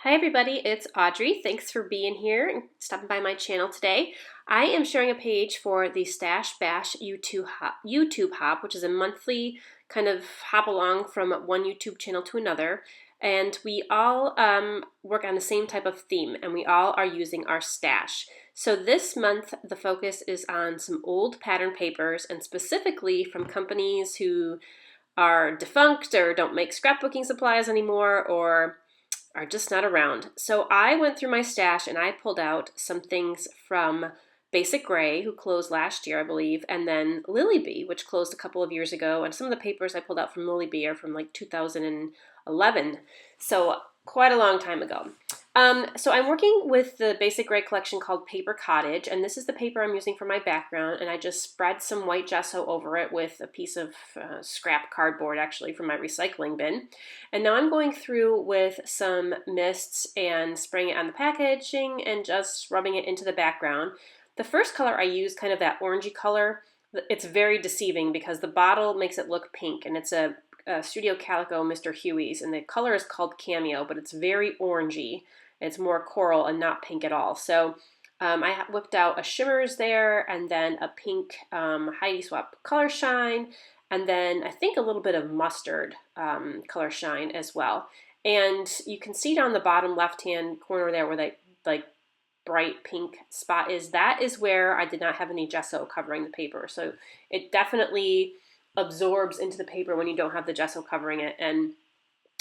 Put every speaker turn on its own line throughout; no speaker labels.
Hi everybody, it's Audrey. Thanks for being here and stopping by my channel today. I am sharing a page for the Stash Bash YouTube hop, which is a monthly kind of hop along from one YouTube channel to another. And we all work on the same type of theme, and we all are using our stash. So this month the focus is on some old pattern papers, and specifically from companies who are defunct or don't make scrapbooking supplies anymore, or are just not around. So I went through my stash and I pulled out some things from Basic Gray, who closed last year, I believe, and then Lily Bee, which closed a couple of years ago. And some of the papers I pulled out from Lily Bee are from like 2011, so quite a long time ago. So I'm working with the Basic Gray collection called Paper Cottage, and this is the paper I'm using for my background, and I just spread some white gesso over it with a piece of scrap cardboard, actually, from my recycling bin. And now I'm going through with some mists and spraying it on the packaging and just rubbing it into the background. The first color I use, kind of that orangey color, it's very deceiving because the bottle makes it look pink, and it's a Studio Calico Mr. Huey's, and the color is called Cameo, but it's very orangey. It's more coral and not pink at all. So I whipped out a shimmers there, and then a pink Heidi Swap color shine, and then I think a little bit of mustard color shine as well. And you can see down the bottom left-hand corner there where that like bright pink spot is. That is where I did not have any gesso covering the paper. So it definitely absorbs into the paper when you don't have the gesso covering it. And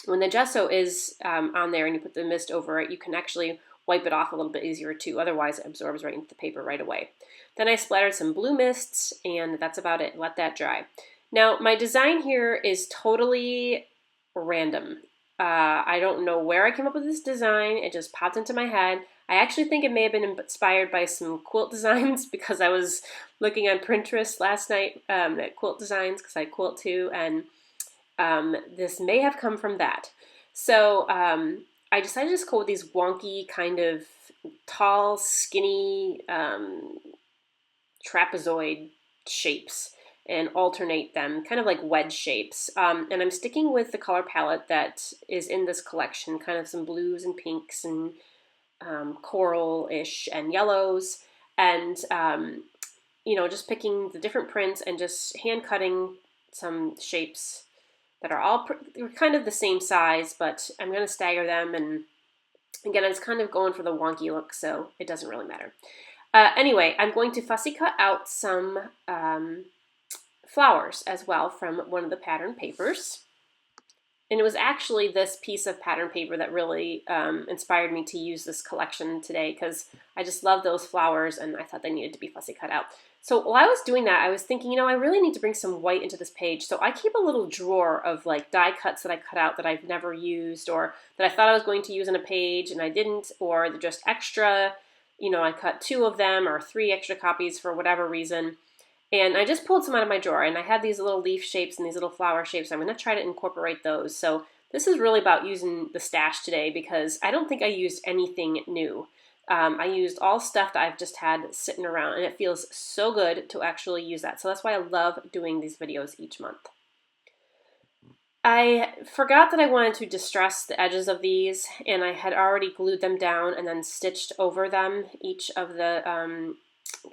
when the gesso is on there and you put the mist over it, you can actually wipe it off a little bit easier too. Otherwise, it absorbs right into the paper right away. Then I splattered some blue mists, and that's about it. Let that dry. Now, my design here is totally random. I don't know where I came up with this design. It just popped into my head. I actually think it may have been inspired by some quilt designs because I was looking on Pinterest last night at quilt designs because I quilt too, and this may have come from that. So I decided to just go with these wonky kind of tall, skinny trapezoid shapes and alternate them, kind of like wedge shapes. And I'm sticking with the color palette that is in this collection, kind of some blues and pinks and coral-ish and yellows, and just picking the different prints and just hand cutting some shapes that are all kind of the same size, but I'm going to stagger them, and again, I was kind of going for the wonky look, so it doesn't really matter. Anyway, I'm going to fussy cut out some flowers as well from one of the pattern papers. And it was actually this piece of pattern paper that really inspired me to use this collection today, because I just love those flowers and I thought they needed to be fussy cut out. So while I was doing that, I was thinking, I really need to bring some white into this page. So I keep a little drawer of like die cuts that I cut out that I've never used, or that I thought I was going to use in a page and I didn't, or they're just extra. I cut 2 of them or 3 extra copies for whatever reason. And I just pulled some out of my drawer, and I had these little leaf shapes and these little flower shapes. I'm going to try to incorporate those. So this is really about using the stash today, because I don't think I used anything new. I used all stuff that I've just had sitting around, and it feels so good to actually use that. So that's why I love doing these videos each month. I forgot that I wanted to distress the edges of these, and I had already glued them down and then stitched over them each of the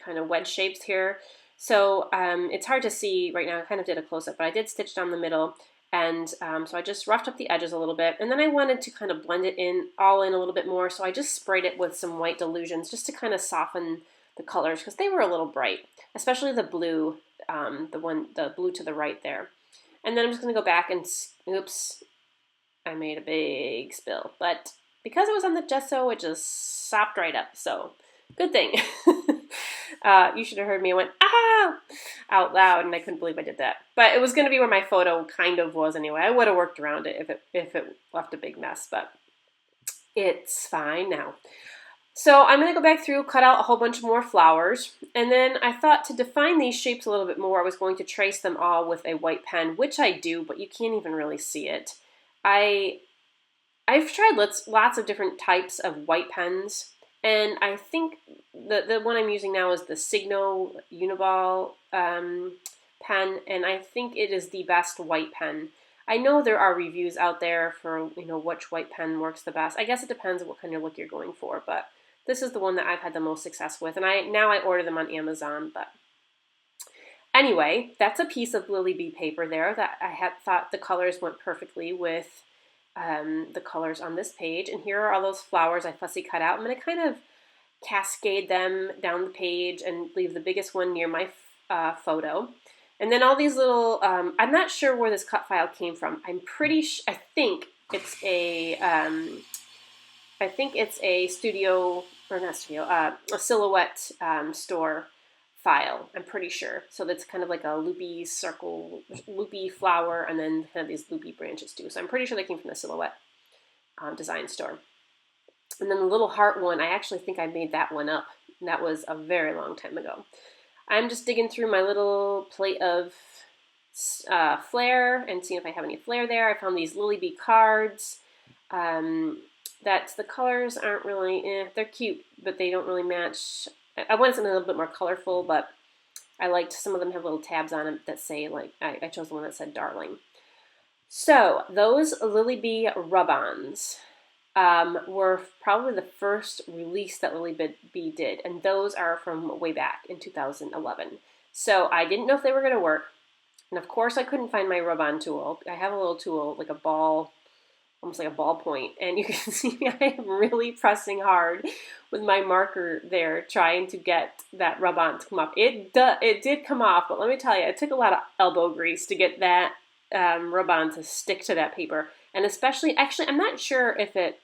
kind of wedge shapes here. So it's hard to see right now. I kind of did a close-up, but I did stitch down the middle, and so I just roughed up the edges a little bit, and then I wanted to kind of blend it all in a little bit more, so I just sprayed it with some white Delusions just to kind of soften the colors, because they were a little bright, especially the blue, the blue to the right there. And then I'm just going to go back and, oops, I made a big spill, but because it was on the gesso, it just sopped right up, so good thing. You should have heard me. I went, ah, out loud, and I couldn't believe I did that. But it was going to be where my photo kind of was anyway. I would have worked around it if it left a big mess, but it's fine now. So I'm going to go back through, cut out a whole bunch more flowers, and then I thought to define these shapes a little bit more, I was going to trace them all with a white pen, which I do, but you can't even really see it. I've tried lots of different types of white pens, and I think the one I'm using now is the Signo Uniball pen, and I think it is the best white pen. I know there are reviews out there for, you know, which white pen works the best. I guess it depends on what kind of look you're going for, but this is the one that I've had the most success with, and now I order them on Amazon. But anyway, that's a piece of Lily Bee paper there that I had thought the colors went perfectly with the colors on this page. And here are all those flowers I fussy cut out. I'm going to kind of cascade them down the page and leave the biggest one near my photo. And then all these little, I'm not sure where this cut file came from. I think it's a studio, or not studio, a Silhouette store file, I'm pretty sure. So that's kind of like a loopy circle, loopy flower, and then kind of these loopy branches too. So I'm pretty sure they came from the Silhouette design store. And then the little heart one, I actually think I made that one up. And that was a very long time ago. I'm just digging through my little plate of flair and seeing if I have any flair there. I found these Lily Bee cards. That the colors aren't really, they're cute, but they don't really match. I wanted something a little bit more colorful, but I liked, some of them have little tabs on them that say, like, I chose the one that said Darling. So those Lily Bee rub-ons were probably the first release that Lily Bee did, and those are from way back in 2011. So I didn't know if they were going to work, and of course I couldn't find my rub-on tool. I have a little tool, like a ball, almost like a ball point, and you can see me, I am really pressing hard with my marker there, trying to get that rub-on to come off. It did come off, but let me tell you, it took a lot of elbow grease to get that rub-on to stick to that paper. And especially, actually, I'm not sure if it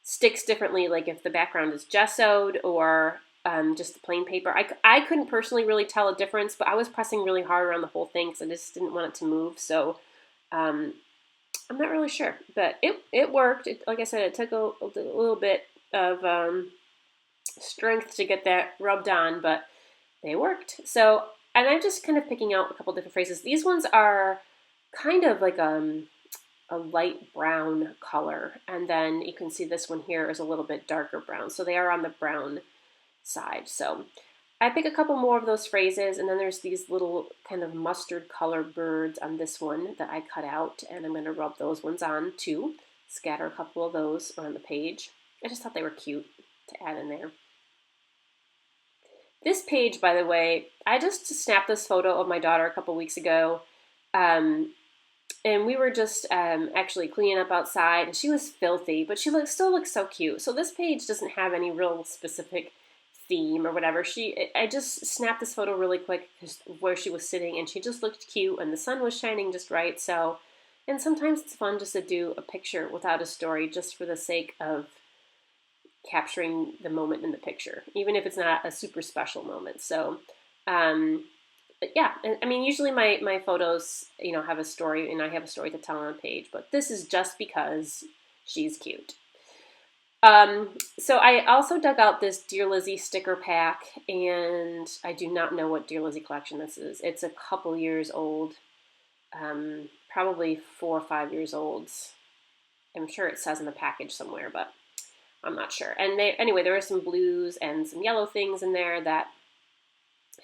sticks differently, like if the background is gessoed or just the plain paper. I couldn't personally really tell a difference, but I was pressing really hard around the whole thing because I just didn't want it to move. So I'm not really sure, but it worked. Like I said, it took a little bit of strength to get that rubbed on, but they worked. So, and I'm just kind of picking out a couple different phrases. These ones are kind of like a light brown color, and then you can see this one here is a little bit darker brown. So they are on the brown side. So I pick a couple more of those phrases, and then there's these little kind of mustard color birds on this one that I cut out, and I'm going to rub those ones on too. Scatter a couple of those around the page. I just thought they were cute to add in there. This page, by the way, I just snapped this photo of my daughter a couple weeks ago, and we were just actually cleaning up outside, and she was filthy, but she still looks so cute. So this page doesn't have any real specific theme or whatever. I just snapped this photo really quick where she was sitting, and she just looked cute, and the sun was shining just right. So, and sometimes it's fun just to do a picture without a story, just for the sake of capturing the moment in the picture, even if it's not a super special moment. So, but yeah, I mean, usually my photos, you know, have a story, and I have a story to tell on a page, but this is just because she's cute. So I also dug out this Dear Lizzie sticker pack, and I do not know what Dear Lizzie collection this is. It's a couple years old, probably 4 or 5 years old. I'm sure it says in the package somewhere, but I'm not sure. And anyway, there were some blues and some yellow things in there that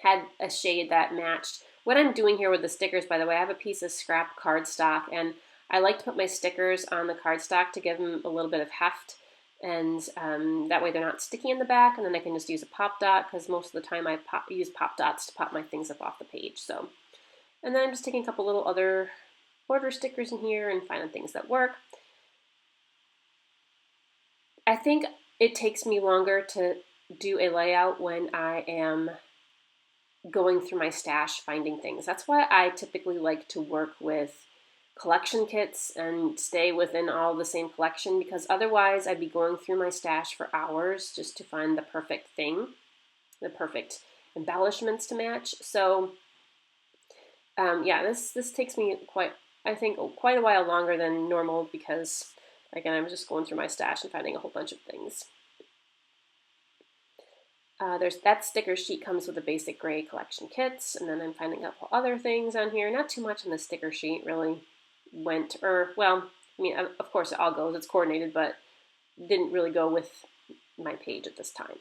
had a shade that matched. What I'm doing here with the stickers, by the way, I have a piece of scrap cardstock, and I like to put my stickers on the cardstock to give them a little bit of heft, and that way they're not sticky in the back, and then I can just use a pop dot, because most of the time I use pop dots to pop my things up off the page. So, and then I'm just taking a couple little other order stickers in here and finding things that work. I think it takes me longer to do a layout when I am going through my stash finding things. That's why I typically like to work with collection kits and stay within all the same collection, because otherwise I'd be going through my stash for hours just to find the perfect thing, the perfect embellishments to match. So yeah, this takes me quite a while longer than normal, because again, I'm just going through my stash and finding a whole bunch of things. There's that sticker sheet comes with the basic gray collection kits, and then I'm finding a couple other things on here. Not too much on the sticker sheet really went, or well, I mean, of course it all goes, it's coordinated, but didn't really go with my page at this time.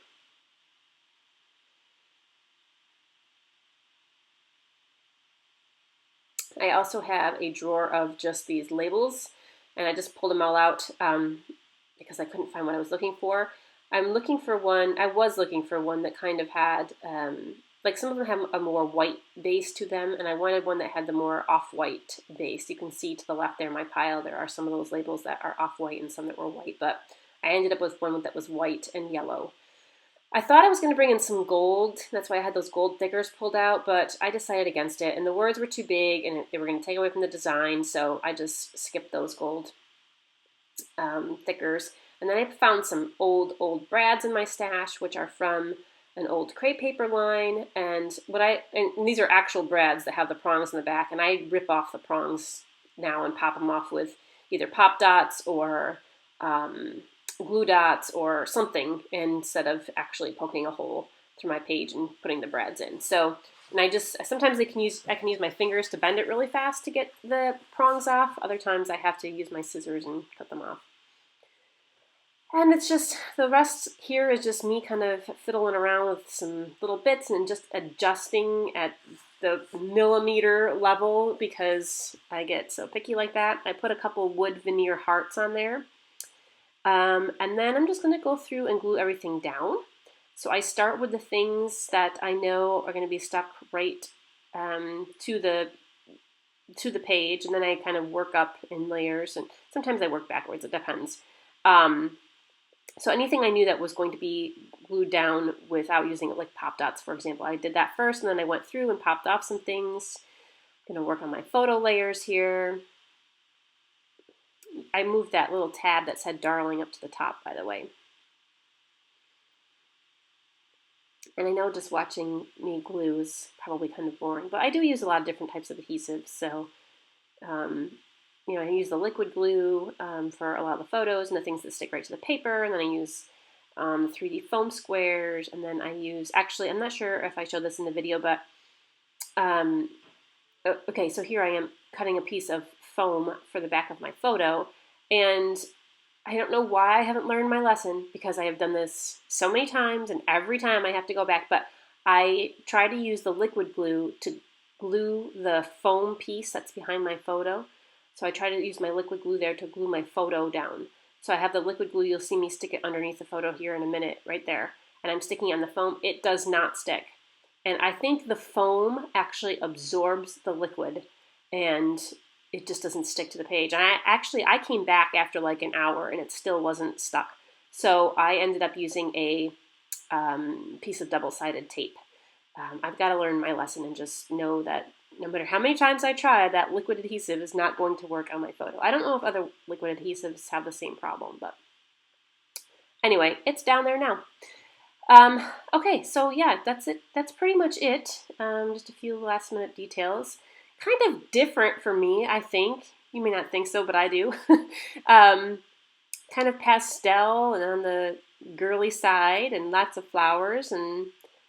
I also have a drawer of just these labels, and I just pulled them all out because I couldn't find what I was looking for. I was looking for one that kind of had, like some of them have a more white base to them, and I wanted one that had the more off-white base. You can see to the left there in my pile, there are some of those labels that are off-white and some that were white, but I ended up with one that was white and yellow. I thought I was going to bring in some gold. That's why I had those gold thickers pulled out, but I decided against it. And the words were too big, and they were going to take away from the design, so I just skipped those gold thickers. And then I found some old brads in my stash, which are from an old crepe paper line. And these are actual brads that have the prongs in the back, and I rip off the prongs now and pop them off with either pop dots or glue dots or something instead of actually poking a hole through my page and putting the brads in. So, and sometimes I can use my fingers to bend it really fast to get the prongs off. Other times I have to use my scissors and cut them off. And it's just, the rest here is just me kind of fiddling around with some little bits and just adjusting at the millimeter level because I get so picky like that. I put a couple wood veneer hearts on there. And then I'm just going to go through and glue everything down. So I start with the things that I know are going to be stuck right to the page, and then I kind of work up in layers, and sometimes I work backwards, it depends. So anything I knew that was going to be glued down without using it, like pop dots, for example, I did that first, and then I went through and popped off some things. I'm going to work on my photo layers here. I moved that little tab that said Darling up to the top, by the way. And I know just watching me glue is probably kind of boring, but I do use a lot of different types of adhesives. So, you know, I use the liquid glue for a lot of the photos and the things that stick right to the paper. And then I use 3D foam squares. And then I use, actually, I'm not sure if I showed this in the video, but okay, so here I am cutting a piece of foam for the back of my photo, and I don't know why I haven't learned my lesson because I have done this so many times and every time I have to go back, but I try to use the liquid glue to glue the foam piece that's behind my photo. So I try to use my liquid glue there to glue my photo down. So I have the liquid glue, you'll see me stick it underneath the photo here in a minute, right there, and I'm sticking it on the foam. It does not stick. And I think the foam actually absorbs the liquid and it just doesn't stick to the page. And I came back after like an hour and it still wasn't stuck. So I ended up using a piece of double-sided tape. I've got to learn my lesson and just know that no matter how many times I try, that liquid adhesive is not going to work on my photo. I don't know if other liquid adhesives have the same problem, but anyway, it's down there now. Okay, so yeah, that's it. That's pretty much it. Just a few last minute details. Kind of different for me, I think. You may not think so, but I do. Kind of pastel and on the girly side and lots of flowers,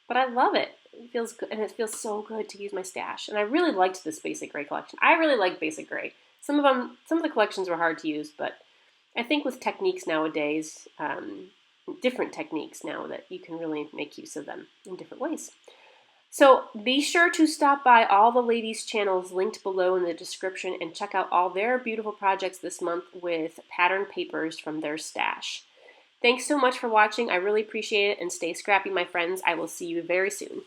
but I love it. It feels good, and it feels so good to use my stash. And I really liked this basic gray collection. I really like basic gray. Some of the collections were hard to use, but I think with techniques nowadays, different techniques now that you can really make use of them in different ways. So be sure to stop by all the ladies' channels linked below in the description and check out all their beautiful projects this month with pattern papers from their stash. Thanks so much for watching. I really appreciate it, and stay scrappy, my friends. I will see you very soon.